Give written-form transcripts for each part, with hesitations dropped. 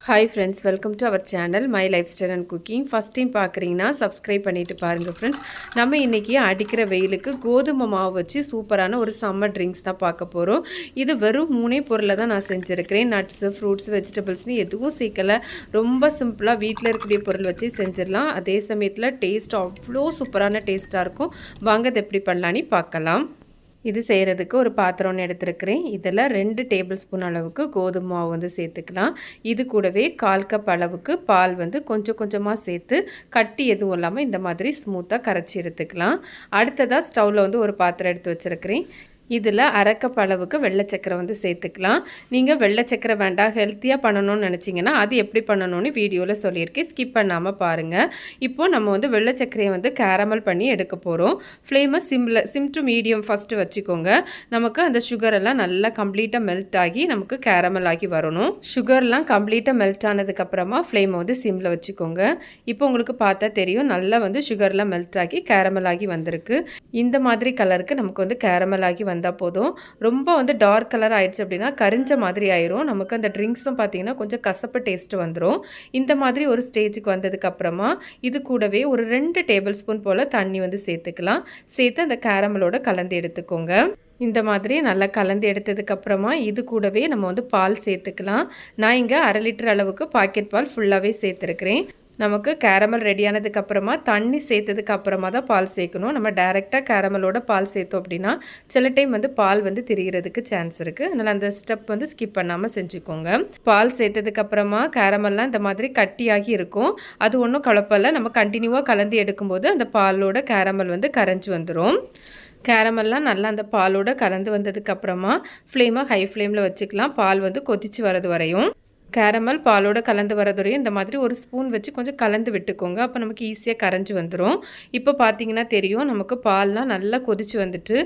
Hi friends, welcome to our channel my lifestyle and cooking. First time பார்க்குறீங்கன்னா subscribe பண்ணிவிட்டு பாருங்கள் friends. நம்ம இன்றைக்கி அடிக்கிற வெயிலுக்கு கோதுமை மாவு வச்சு சூப்பரான ஒரு சம்மர் ட்ரிங்க்ஸ் தான் பார்க்க போகிறோம். இது வெறும் 3 பொருளை தான் நான் செஞ்சுருக்கிறேன். நட்ஸு, ஃப்ரூட்ஸ், வெஜிடபிள்ஸ்னு எதுவும் சேர்க்கலை. ரொம்ப சிம்பிளாக வீட்டில் இருக்கக்கூடிய பொருள் வச்சு செஞ்சிடலாம். அதே சமயத்தில் டேஸ்ட் அவ்வளோ சூப்பரான டேஸ்ட்டாக இருக்கும். வாங்க இது எப்படி பண்ணலான்னு பார்க்கலாம். இது செய்கிறதுக்கு ஒரு பாத்திரம் ஒன்று எடுத்துருக்கிறேன். இதில் 2 டேபிள் ஸ்பூன் அளவுக்கு கோதுமை மாவு வந்து சேர்த்துக்கலாம். இது கூடவே 1/4 கப் அளவுக்கு பால் வந்து கொஞ்சம் கொஞ்சமாக சேர்த்து கட்டி எதுவும் இல்லாமல் இந்த மாதிரி ஸ்மூத்தாக கரைச்சி எடுத்துக்கலாம். அடுத்ததாக ஸ்டவ்வில் வந்து ஒரு பாத்திரம் எடுத்து வச்சுருக்கிறேன். இதில் 1/2 கப் அளவுக்கு வெள்ளை சக்கரை வந்து சேர்த்துக்கலாம். நீங்கள் வெள்ளை சக்கரை வேண்டாம், ஹெல்த்தியாக பண்ணணும்னு நினச்சிங்கன்னா அது எப்படி பண்ணணும்னு வீடியோவில் சொல்லியிருக்கேன், ஸ்கிப் பண்ணாமல் பாருங்கள். இப்போது நம்ம வந்து வெள்ளை சக்கரையை வந்து கேரமல் பண்ணி எடுக்க போகிறோம். ஃப்ளேமை சிம் டு மீடியம் ஃபஸ்ட்டு வச்சுக்கோங்க. நமக்கு அந்த சுகரெல்லாம் நல்லா கம்ப்ளீட்டாக மெல்ட் ஆகி நமக்கு கேரமல் ஆகி வரணும். சுகர்லாம் கம்ப்ளீட்டாக மெல்ட் ஆனதுக்கப்புறமா ஃப்ளேமை வந்து சிம்மில் வச்சுக்கோங்க. இப்போ உங்களுக்கு பார்த்தா தெரியும், நல்லா வந்து சுகர்லாம் மெல்ட் ஆகி கேரமல் ஆகி வந்திருக்கு. இந்த மாதிரி கலருக்கு நமக்கு வந்து கேரமல் ஆகி வந்தால் போதும். ரொம்ப வந்து டார்க் கலர் ஆயிடுச்சு அப்படின்னா கரிஞ்ச மாதிரி ஆயிரும். நமக்கு அந்த ட்ரிங்க்ஸும் பார்த்தீங்கன்னா கொஞ்சம் கசப்பு டேஸ்ட்டு வந்துடும். இந்த மாதிரி ஒரு ஸ்டேஜுக்கு வந்ததுக்கப்புறமா இது கூடவே ஒரு 2 டேபிள் ஸ்பூன் போல் தண்ணி வந்து சேர்த்துக்கலாம். சேர்த்து அந்த கேரமலோட கலந்து எடுத்துக்கோங்க. இந்த மாதிரி நல்லா கலந்து எடுத்ததுக்கப்புறமா இது கூடவே நம்ம வந்து பால் சேர்த்துக்கலாம். நான் இங்கே 1/2 லிட்டர் அளவுக்கு பாக்கெட் பால் ஃபுல்லாகவே சேர்த்துருக்கிறேன். நமக்கு கேரமல் ரெடியானதுக்கப்புறமா தண்ணி சேர்த்ததுக்கு அப்புறமா தான் பால் சேர்க்கணும். நம்ம டைரெக்டாக கேரமலோட பால் சேர்த்தோம் அப்படின்னா சில டைம் வந்து பால் வந்து திரிகிறதுக்கு சான்ஸ் இருக்குது. அதனால் அந்த ஸ்டெப் வந்து ஸ்கிப் பண்ணாமல் செஞ்சுக்கோங்க. பால் சேர்த்ததுக்கப்புறமா கேரமல்லாம் இந்த மாதிரி கட்டியாகி இருக்கும். அது ஒன்றும் குழப்பமில்லை. நம்ம கண்டினியூவாக கலந்து எடுக்கும்போது அந்த பாலோட கேரமல் வந்து கரைஞ்சி வந்துடும். கேரமெல்லாம் நல்லா அந்த பாலோட கலந்து வந்ததுக்கப்புறமா ஃப்ளேமை ஹை ஃப்ளேமில் வச்சுக்கலாம். பால் வந்து கொதித்து வரது வரையும். கேரமல் பாலோட கலந்து வரதுரையும் இந்த மாதிரி ஒரு ஸ்பூன் வச்சு கொஞ்சம் கலந்து விட்டுக்கோங்க. அப்போ நமக்கு ஈஸியாக கரைஞ்சி வந்துடும். இப்போ பார்த்தீங்கன்னா தெரியும், நமக்கு பால்லாம் நல்லா கொதிச்சு வந்துட்டு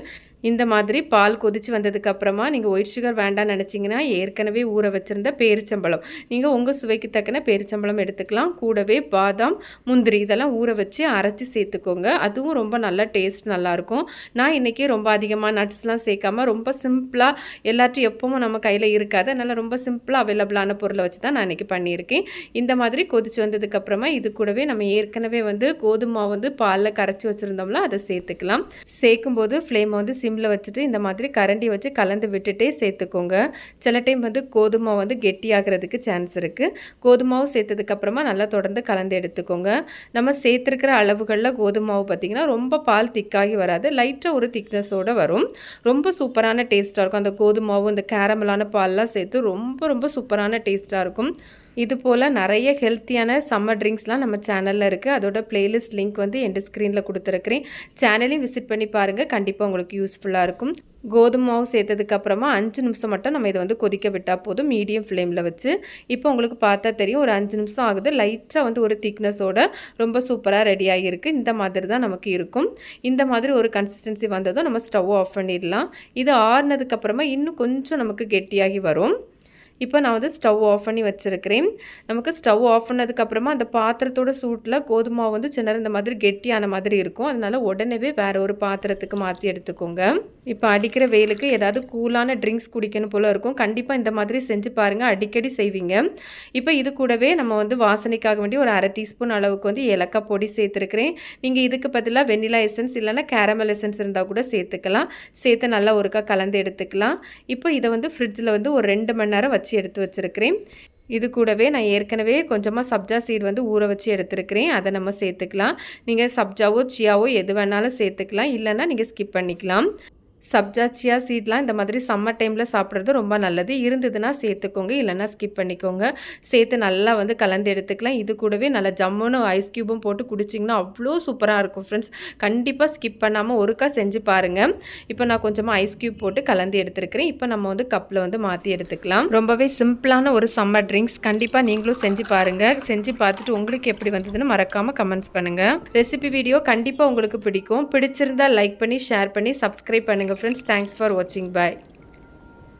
இந்த மாதிரி பால் கொதிச்சு வந்ததுக்கப்புறமா நீங்கள் ஒயிட் சுகர் வேண்டாம்னு நினச்சிங்கன்னா ஏற்கனவே ஊற வச்சுருந்த பேரிச்சம்பழம், நீங்கள் உங்கள் சுவைக்கு தக்கன பேரிச்சம்பழம் எடுத்துக்கலாம். கூடவே பாதாம், முந்திரி இதெல்லாம் ஊற வச்சு அரைச்சி சேர்த்துக்கோங்க. அதுவும் ரொம்ப நல்ல டேஸ்ட் நல்லாயிருக்கும். நான் இன்றைக்கி ரொம்ப அதிகமாக நட்ஸ்லாம் சேர்க்காமல் ரொம்ப சிம்பிளாக, எல்லாத்தையும் எப்பவும் நம்ம கையில் இருக்காது, அதனால் ரொம்ப சிம்பிளாக அவைலபிளான பொருளை வச்சு தான் நான் இன்றைக்கி பண்ணியிருக்கேன். இந்த மாதிரி கொதிச்சு வந்ததுக்கப்புறமா இது கூடவே நம்ம ஏற்கனவே வந்து கோதுமை வந்து பாலில் கரைச்சி வச்சுருந்தோம்ல அதை சேர்த்துக்கலாம். சேர்க்கும்போது ஃப்ளேமை வந்து சிம்மில் வச்சுட்டு இந்த மாதிரி கரண்டி வச்சு கலந்து விட்டுட்டே சேர்த்துக்கோங்க. சில டைம் வந்து கோதுமை வந்து கெட்டியாகிறதுக்கு சான்ஸ் இருக்குது. கோதுமாவும் சேர்த்ததுக்கப்புறமா நல்லா தொடர்ந்து கலந்து எடுத்துக்கோங்க. நம்ம சேர்த்துருக்கிற அளவுகளில் கோதுமாவு பார்த்திங்கன்னா ரொம்ப பால் திக்காகி வராது, லைட்டாக ஒரு திக்னஸோடு வரும். ரொம்ப சூப்பரான டேஸ்ட்டாக இருக்கும். அந்த கோதுமாவும் இந்த கேரமலான பால்லாம் சேர்த்து ரொம்ப ரொம்ப சூப்பரான டேஸ்ட்டாக இருக்கும். இது போல் நிறைய ஹெல்த்தியான சம்மர் ட்ரிங்க்ஸ்லாம் நம்ம சேனலில் இருக்குது. அதோட பிளேலிஸ்ட் லிங்க் வந்து என் ஸ்க்ரீனில் கொடுத்துருக்கிறேன். சேனலையும் விசிட் பண்ணி பாருங்கள், கண்டிப்பாக உங்களுக்கு யூஸ்ஃபுல்லாக இருக்கும். கோதுமை மாவு சேர்த்ததுக்கப்புறமா 5 நிமிஷம் மட்டும் நம்ம இதை வந்து கொதிக்க விட்டால் போதும், மீடியம் ஃப்ளேமில் வச்சு. இப்போ உங்களுக்கு பார்த்தா தெரியும், ஒரு 5 நிமிஷம் ஆகுது. லைட்டாக வந்து ஒரு திக்னஸோட ரொம்ப சூப்பராக ரெடி ஆகியிருக்கு. இந்த மாதிரி தான் நமக்கு இருக்கும். இந்த மாதிரி ஒரு கன்சிஸ்டன்சி வந்ததும் நம்ம ஸ்டவ் ஆஃப் பண்ணிடலாம். இது ஆறுனதுக்கப்புறமா இன்னும் கொஞ்சம் நமக்கு கெட்டியாகி வரும். இப்போ நான் வந்து ஸ்டவ் ஆஃப் பண்ணி வச்சுருக்கிறேன். நமக்கு ஸ்டவ் ஆஃப் பண்ணதுக்கப்புறமா அந்த பாத்திரத்தோட சூட்டில் கோதுமை வந்து சின்ன இந்த மாதிரி கெட்டியான மாதிரி இருக்கும். அதனால் உடனே வேறு ஒரு பாத்திரத்துக்கு மாற்றி எடுத்துக்கோங்க. இப்போ அடிக்கிற வெயிலுக்கு ஏதாவது கூலான ட்ரிங்க்ஸ் குடிக்கணும் போல் இருக்கும். கண்டிப்பாக இந்த மாதிரி செஞ்சு பாருங்கள், அடிக்கடி செய்வீங்க. இப்போ இது கூடவே நம்ம வந்து வாசனைக்காக வேண்டி ஒரு 1/2 டீஸ்பூன் அளவுக்கு வந்து ஏலக்காய் பொடி சேர்த்துருக்கிறேன். நீங்கள் இதுக்கு பதிலாக வெண்ணிலா எசன்ஸ் இல்லைன்னா கேரமல் எசன்ஸ் இருந்தால் கூட சேர்த்துக்கலாம். சேர்த்து நல்லா ஒருக்கா கலந்து எடுத்துக்கலாம். இப்போ இதை வந்து ஃப்ரிட்ஜில் வந்து ஒரு 2 மணி நேரம் வச்சு எடுத்து வச்சுருக்கிறேன். இது கூடவே நான் ஏற்கனவே கொஞ்சமாக சப்ஜா சீட் வந்து ஊற வச்சு எடுத்துருக்கிறேன். அதை நம்ம சேர்த்துக்கலாம். நீங்கள் சப்ஜாவோ சியாவோ எது வேணாலும் சேர்த்துக்கலாம், இல்லைன்னா நீங்கள் ஸ்கிப் பண்ணிக்கலாம். சப்ஜா சியா சீட்லாம் இந்த மாதிரி சம்மர் டைமில் சாப்பிட்றது ரொம்ப நல்லது. இருந்ததுன்னா சேர்த்துக்கோங்க, இல்லைன்னா ஸ்கிப் பண்ணிக்கோங்க. சேர்த்து நல்லா வந்து கலந்து எடுத்துக்கலாம். இது கூடவே நல்லா ஜம்முன்னு ஐஸ் க்யூபும் போட்டு குடிச்சிங்கன்னா அவ்வளோ சூப்பராக இருக்கும் ஃப்ரெண்ட்ஸ். கண்டிப்பாக ஸ்கிப் பண்ணாமல் ஒருக்கா செஞ்சு பாருங்கள். இப்போ நான் கொஞ்சமாக ஐஸ் க்யூப் போட்டு கலந்து எடுத்துருக்கிறேன். இப்போ நம்ம வந்து கப்பில் வந்து மாற்றி எடுத்துக்கலாம். ரொம்பவே சிம்பிளான ஒரு சம்மர் ட்ரிங்க்ஸ். கண்டிப்பாக நீங்களும் செஞ்சு பாருங்கள். செஞ்சு பார்த்துட்டு உங்களுக்கு எப்படி வந்ததுன்னு மறக்காமல் கமெண்ட்ஸ் பண்ணுங்கள். ரெசிபி வீடியோ கண்டிப்பாக உங்களுக்கு பிடிக்கும். பிடிச்சிருந்தால் லைக் பண்ணி ஷேர் பண்ணி சப்ஸ்கிரைப் பண்ணுங்கள். Friends, thanks for watching. Bye.